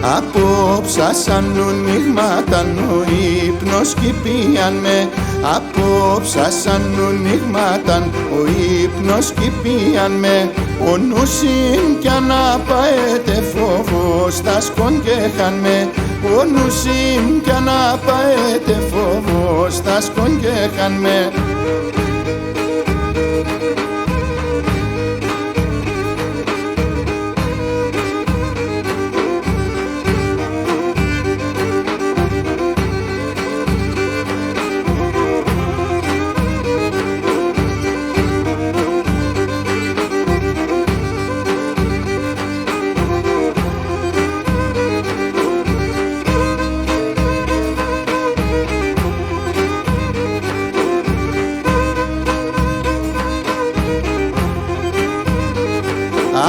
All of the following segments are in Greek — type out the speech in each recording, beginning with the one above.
Απόψα σαν νύγματα ο ύπνος κηπίαν με. Απόψα σαν νύγματα ο ύπνος κηπίαν με. Ο νους κι αναπαέτε φόβος τα σκονγκέχαν με. Ο νους κι αναπαέτε φόβος τα σκονγκέχαν με.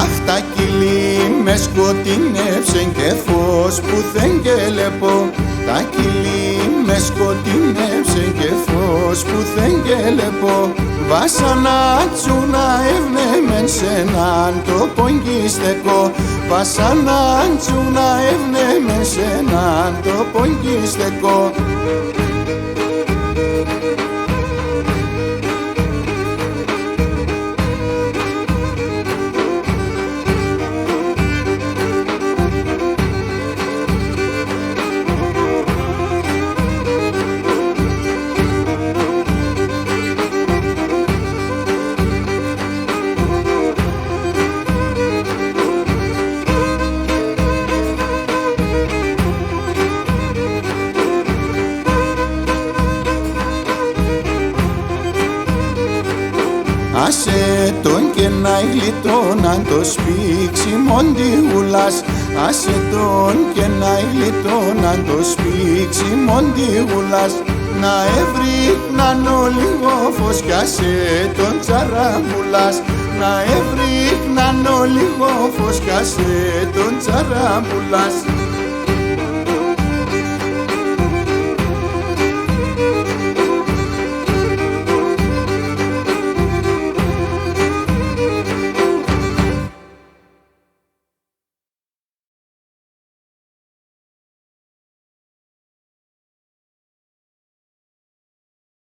Αχ, τα κυλί με σκοτεινεύσεν και φως που δεν κελεπώ. Τα κυλί με σκοτεινεύσεν και φως που δεν κελεπώ. Βάσανα τσούνα ευνέμεν σ' έναν τόπον κιστεκό. Βάσανα τσούνα ευνέμεν σ' έναν τόπον κιστεκό. Άσε τον και να γλιτώναν το σπίξιμον τίγουλας. Άσε τον και να γλιτώναν το σπίξιμον τίγουλας. Να έβριχναν ο λίγο φως κι άσε τον τσαράμπουλας. Να έβριχναν ο λίγο φως κι άσε τον τσαράμπουλας.